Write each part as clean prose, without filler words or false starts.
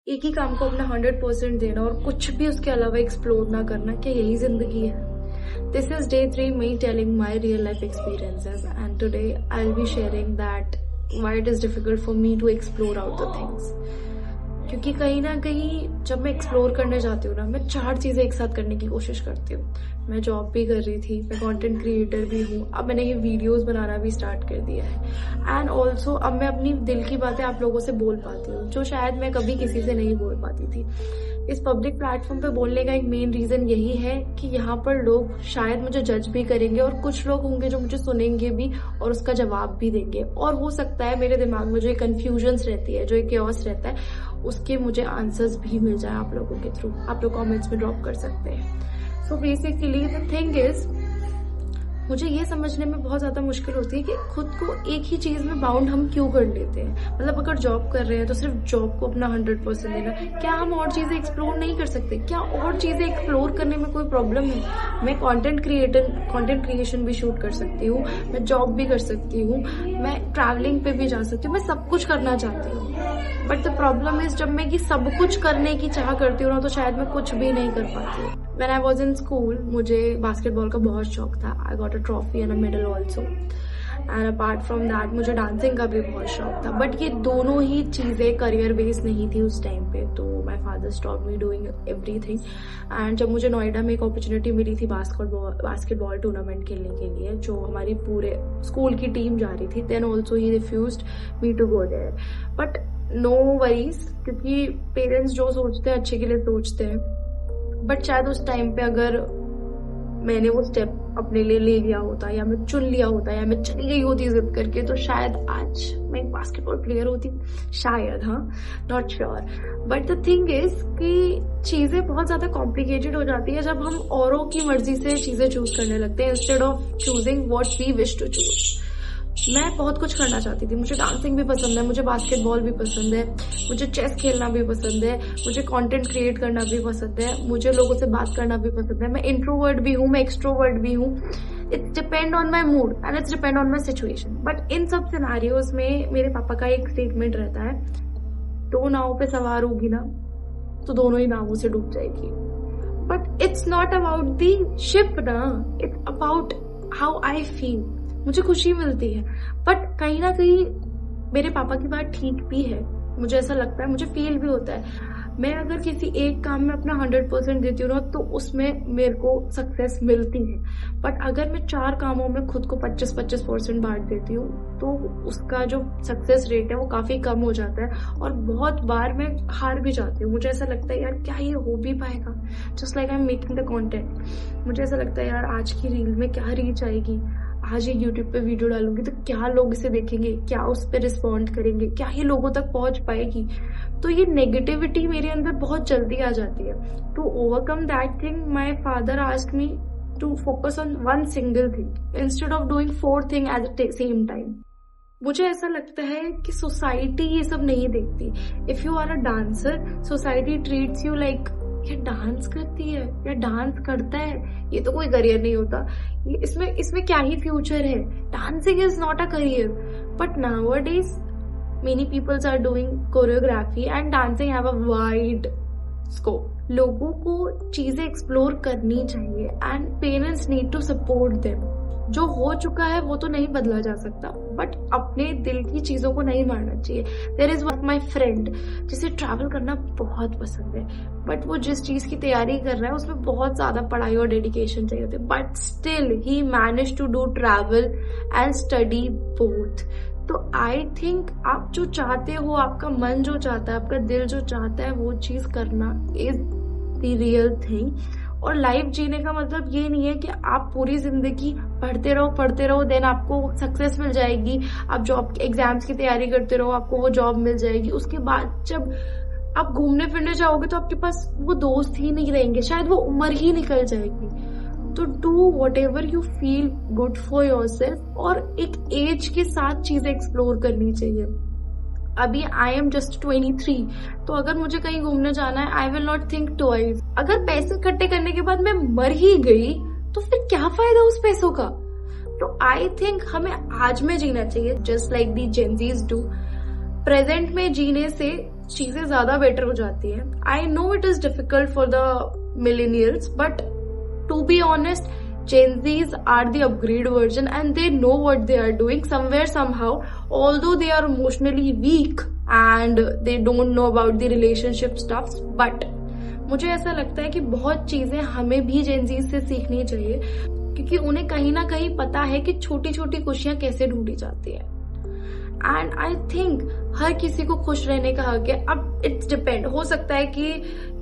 एक ही काम को अपना 100% देना और कुछ भी उसके अलावा एक्सप्लोर ना करना, क्या यही जिंदगी है? This is day 3 me telling my real life experiences, and today I'll be sharing that why it is difficult for me to explore out the things. क्योंकि कहीं ना कहीं जब मैं एक्सप्लोर करने जाती हूँ ना, मैं 4 चीज़ें एक साथ करने की कोशिश करती हूँ। मैं जॉब भी कर रही थी, मैं कंटेंट क्रिएटर भी हूँ, अब मैंने ये वीडियोस बनाना भी स्टार्ट कर दिया है, एंड ऑल्सो अब मैं अपनी दिल की बातें आप लोगों से बोल पाती हूँ, जो शायद मैं कभी किसी से नहीं बोल पाती थी। इस पब्लिक प्लेटफॉर्म पे बोलने का एक मेन रीज़न यही है कि यहाँ पर लोग शायद मुझे जज भी करेंगे और कुछ लोग होंगे जो मुझे सुनेंगे भी और उसका जवाब भी देंगे, और हो सकता है मेरे दिमाग में जो एक कन्फ्यूजन्स रहती है, जो एक केओस रहता है, उसके मुझे आंसर्स भी मिल जाए आप लोगों के थ्रू। आप लोग कमेंट्स में ड्रॉप कर सकते हैं। So basically the thing is, मुझे ये समझने में बहुत ज़्यादा मुश्किल होती है कि खुद को एक ही चीज़ में बाउंड हम क्यों कर लेते हैं। मतलब अगर जॉब कर रहे हैं तो सिर्फ जॉब को अपना 100% देना, क्या हम और चीज़ें एक्सप्लोर नहीं कर सकते? क्या और चीज़ें एक्सप्लोर करने में कोई प्रॉब्लम है? मैं कंटेंट क्रिएशन भी शूट कर सकती हूँ, मैं जॉब भी कर सकती हूँ, मैं ट्रैवलिंग पे भी जा सकती हूँ, मैं सब कुछ करना चाहती हूँ। बट द प्रॉब्लम इज, जब मैं ये सब कुछ करने की चाह करती हूँ ना, तो शायद मैं कुछ भी नहीं कर पाती। When I was in school, मुझे बास्केटबॉल का बहुत शौक था। I got a trophy and a medal also. And apart from that, मुझे डांसिंग का भी बहुत शौक था। बट ये दोनों ही चीज़ें करियर बेस नहीं थी उस टाइम पे, तो my father stop me doing everything. And जब मुझे नोएडा में एक अपॉर्चुनिटी मिली थी बास्केटबॉल टूर्नामेंट खेलने के लिए, जो हमारी पूरे स्कूल की टीम जा रही थी, then also he refused me to go there. But no worries, क्योंकि पेरेंट्स जो सोचते हैं अच्छे के लिए सोचते हैं। बट शायद उस टाइम पे अगर मैंने वो स्टेप अपने लिए ले लिया होता, या मैं चुन लिया होता, या मैं चली गई होती जिद करके, तो शायद आज मैं एक बास्केटबॉल प्लेयर होती, शायद। हाँ, not sure. But the thing is कि चीज़ें बहुत ज़्यादा कॉम्प्लिकेटेड हो जाती है जब हम औरों की मर्जी से चीज़ें चूज करने लगते हैं, instead of choosing what we wish to choose. मैं बहुत कुछ करना चाहती थी, मुझे डांसिंग भी पसंद है, मुझे बास्केटबॉल भी पसंद है, मुझे चेस खेलना भी पसंद है, मुझे कंटेंट क्रिएट करना भी पसंद है, मुझे लोगों से बात करना भी पसंद है। मैं इंट्रोवर्ट भी हूँ, मैं एक्सट्रोवर्ट भी हूँ। It's depend on my mood and it's depend on my situation. But in सब सिनारियोज में मेरे पापा का एक स्टेटमेंट रहता है, 2 नावों पे सवार होगी ना तो दोनों ही नावों से डूब जाएगी। But it's not about the ship ना, it's about how I feel. मुझे खुशी मिलती है, बट कहीं ना कहीं मेरे पापा की बात ठीक भी है। मुझे ऐसा लगता है, मुझे फील भी होता है, मैं अगर किसी एक काम में अपना 100% देती हूँ ना, तो उसमें मेरे को सक्सेस मिलती है। बट अगर मैं 4 कामों में खुद को 25% बांट देती हूँ, तो उसका जो सक्सेस रेट है वो काफी कम हो जाता है, और बहुत बार मैं हार भी जाती हूँ। मुझे ऐसा लगता है यार, क्या ये हो भी पाएगा? Just like I am making the content. मुझे ऐसा लगता है यार, आज की रील में क्या रीच आएगी, आज ये यूट्यूब पे वीडियो डालूंगी तो क्या लोग इसे देखेंगे, क्या उस पर रिस्पॉन्ड करेंगे, क्या ये लोगों तक पहुंच पाएगी? तो ये नेगेटिविटी मेरे अंदर बहुत जल्दी आ जाती है। To overcome that thing, my father asked me to focus on one single thing instead of doing 4 thing at the same time. मुझे ऐसा लगता है कि सोसाइटी ये सब नहीं देखती। If you are a dancer, society treats you like, ये डांस करती है या डांस करता है, ये तो कोई करियर नहीं होता, ये इसमें क्या ही फ्यूचर है? Dancing is not a career. But nowadays many peoples are doing choreography and dancing have a wide scope. लोगों को चीजें एक्सप्लोर करनी चाहिए and parents need to support them. जो हो चुका है वो तो नहीं बदला जा सकता, बट अपने दिल की चीजों को नहीं मारना चाहिए। There is one my friend जिसे ट्रैवल करना बहुत पसंद है, बट वो जिस चीज की तैयारी कर रहा है उसमें बहुत ज्यादा पढ़ाई और डेडिकेशन चाहिए होती है, but still he manage to do travel and study both. तो आई थिंक आप जो चाहते हो, आपका मन जो चाहता है, आपका दिल जो चाहता है, वो चीज करना इज द रियल थिंग। और लाइफ जीने का मतलब ये नहीं है कि आप पूरी जिंदगी पढ़ते रहो देन आपको सक्सेस मिल जाएगी, आप जॉब एग्जाम्स की तैयारी करते रहो, आपको वो जॉब मिल जाएगी, उसके बाद जब आप घूमने फिरने जाओगे तो आपके पास वो दोस्त ही नहीं रहेंगे, शायद वो उम्र ही निकल जाएगी। तो do what ever you feel good for your self, और एक एज के साथ चीजें एक्सप्लोर करनी चाहिए। अभी आई एम जस्ट 23, तो अगर मुझे कहीं घूमने जाना है, I will not think twice. अगर पैसे इकट्ठे करने के बाद मैं मर ही गई तो फिर क्या फायदा उस पैसों का? तो आई थिंक हमें आज में जीना चाहिए, just like the Gen Zs do. Present में जीने से चीजें ज्यादा बेटर हो जाती है. I know it is difficult for the millennials, but to be honest, Gen Zs are the upgrade version and they know what they are doing somewhere somehow, although they are emotionally weak and they don't know about the relationship stuff. But मुझे ऐसा लगता है कि बहुत चीजें हमें भी Gen Zs से सीखनी चाहिए, क्योंकि उन्हें कहीं ना कहीं पता है कि छोटी छोटी खुशियां कैसे ढूंढी जाती है. एंड आई थिंक हर किसी को खुश रहने का हक है. अब इट्स डिपेंड, हो सकता है कि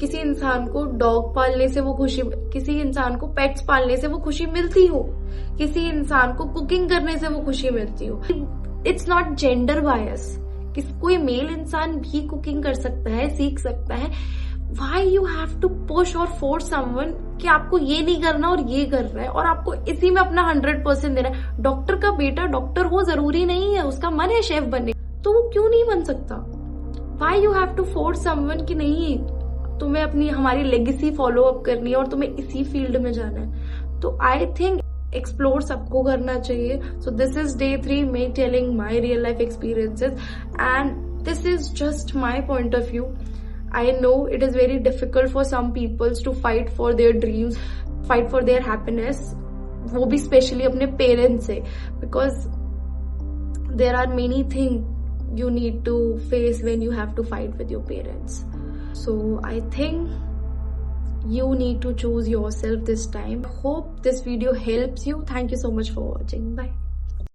किसी इंसान को डॉग पालने से वो खुशी, किसी इंसान को पेट्स पालने से वो खुशी मिलती हो, किसी इंसान को कुकिंग करने से वो खुशी मिलती हो. It's not gender bias. कोई मेल इंसान भी कुकिंग कर सकता है, सीख सकता है. Why you have to push or force someone कि आपको ये नहीं करना और ये कर रहा है और आपको इसी में अपना 100% देना है. डॉक्टर का बेटा डॉक्टर हो जरूरी नहीं है, उसका मन है शेफ बनने, तो वो क्यों नहीं बन सकता? Why you have to force someone कि नहीं, तुम्हें अपनी हमारी लेगेसी फॉलो अप करनी है और तुम्हें इसी फील्ड में जाना है. तो आई थिंक एक्सप्लोर सबको करना चाहिए. So this is day 3 me telling my real life experiences and this is just my point of view. I know it is very difficult for some people to fight for their dreams, fight for their happiness, वो भी specially अपने parents से, because there are many things you need to face when you have to fight with your parents. So I think you need to choose yourself this time. Hope this video helps you. Thank you so much for watching. Bye.